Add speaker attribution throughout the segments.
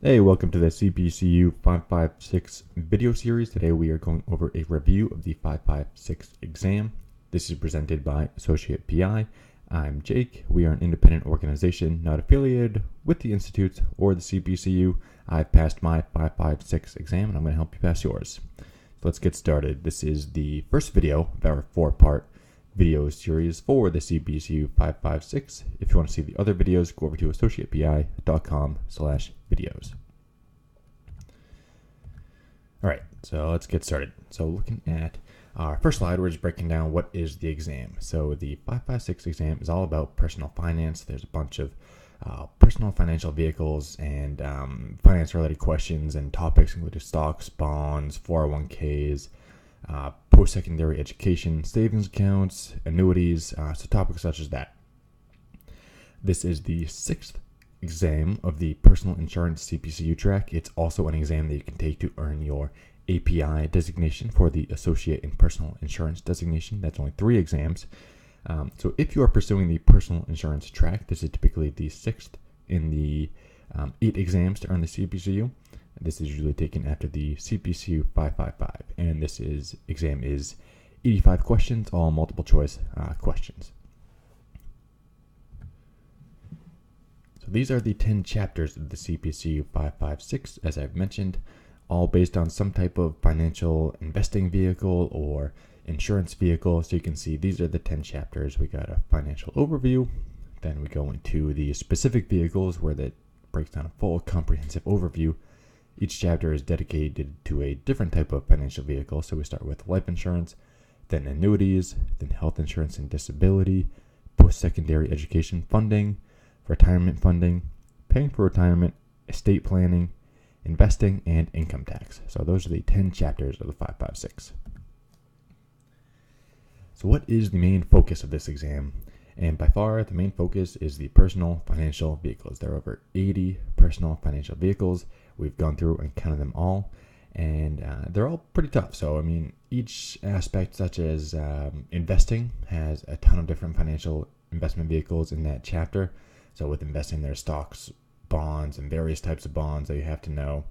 Speaker 1: Hey, welcome to the CPCU 556 video series. Today we are going over a review of the 556 exam. This is presented by Associate PI. I'm Jake. We are an independent organization not affiliated with the institutes or the CPCU. I've passed my 556 exam and I'm going to help you pass yours. So let's get started. This is the first video of our four-part video series for the CPCU 556. If you want to see the other videos, go over to AssociatePI.com/videos. All right, so let's get started. So looking at our first slide, we're just breaking down what is the exam. So the 556 exam is all about personal finance. There's a bunch of personal financial vehicles and finance-related questions and topics including stocks, bonds, 401ks, post-secondary education, savings accounts, annuities, so topics such as that. This is the sixth exam of the personal insurance CPCU track. It's also an exam that you can take to earn your API designation for the Associate in Personal Insurance designation. That's only 3 exams. So if you are pursuing the personal insurance track, this is typically the 6th in the 8 exams to earn the CPCU. This is usually taken after the CPCU 555, and this exam is 85 questions, all multiple choice questions. So these are the 10 chapters of the CPCU 556, as I've mentioned, all based on some type of financial investing vehicle or insurance vehicle. So you can see these are the 10 chapters. We got a financial overview, then we go into the specific vehicles where that breaks down a full comprehensive overview. Each chapter is dedicated to a different type of financial vehicle. So we start with life insurance, then annuities, then health insurance and disability, post-secondary education funding, retirement funding, paying for retirement, estate planning, investing, and income tax. So those are the 10 chapters of the 556. So what is the main focus of this exam? And by far, the main focus is the personal financial vehicles. There are over 80 personal financial vehicles. We've gone through and counted them all, and they're all pretty tough. So, I mean, each aspect, such as investing, has a ton of different financial investment vehicles in that chapter. So with investing, there's stocks, bonds, and various types of bonds that you have to know.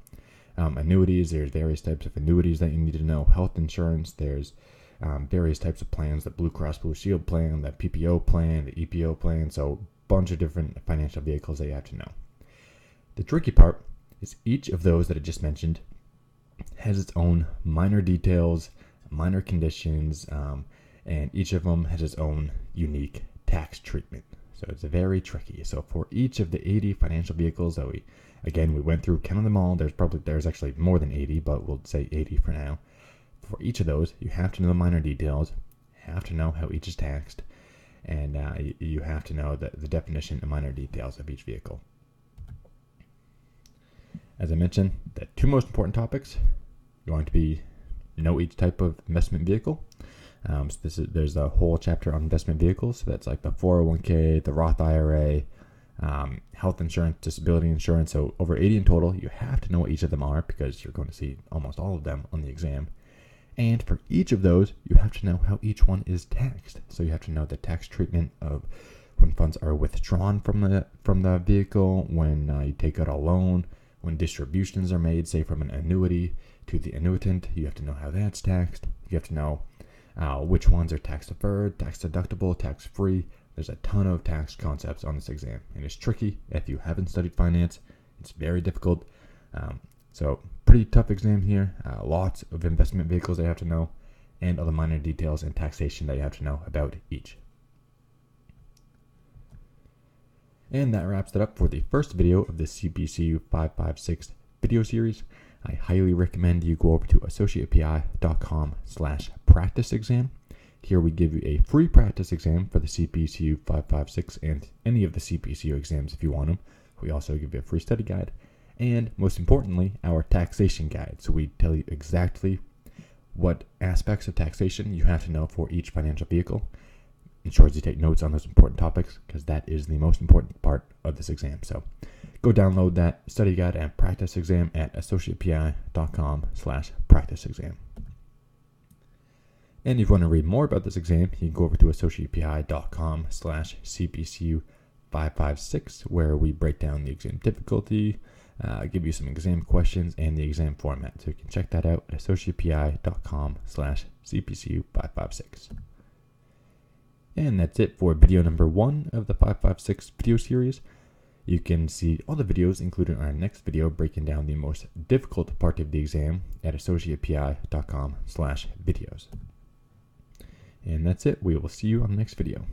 Speaker 1: Annuities, there's various types of annuities that you need to know. Health insurance, there's various types of plans, the Blue Cross Blue Shield plan, the PPO plan, the EPO plan, so a bunch of different financial vehicles that you have to know. The tricky part is each of those that I just mentioned has its own minor details, minor conditions, and each of them has its own unique tax treatment. So it's very tricky. So for each of the 80 financial vehicles that we went through, counting them all, there's actually more than 80, but we'll say 80 for now. For each of those, you have to know the minor details, have to know how each is taxed, and you have to know the definition and minor details of each vehicle. As I mentioned, the 2 most important topics are going to be know each type of investment vehicle. So there's a whole chapter on investment vehicles. So that's like the 401k, the Roth IRA, health insurance, disability insurance. So over 80 in total. You have to know what each of them are because you're going to see almost all of them on the exam. And for each of those, you have to know how each one is taxed. So you have to know the tax treatment of when funds are withdrawn from the vehicle, when you take out a loan, when distributions are made, say from an annuity to the annuitant. You have to know how that's taxed. You have to know which ones are tax deferred, tax deductible, tax free. There's a ton of tax concepts on this exam, and it's tricky if you haven't studied finance. It's very difficult. So pretty tough exam here. Lots of investment vehicles that you have to know, and other minor details and taxation that you have to know about each. And that wraps it up for the first video of the CPCU 556 video series. I highly recommend you go over to AssociatePI.com/practice exam. Here we give you a free practice exam for the CPCU 556 and any of the CPCU exams if you want them. We also give you a free study guide, and most importantly, our taxation guide. So we tell you exactly what aspects of taxation you have to know for each financial vehicle. Ensures you take notes on those important topics because that is the most important part of this exam. So go download that study guide and practice exam at AssociatePI.com/practice exam. And if you want to read more about this exam, you can go over to AssociatePI.com/CPCU 556, where we break down the exam difficulty, give you some exam questions and the exam format. So you can check that out at AssociatePI.com/CPCU556. And that's it for video number 1 of the 556 video series. You can see all the videos included in our next video breaking down the most difficult part of the exam at AssociatePI.com/videos. And that's it. We will see you on the next video.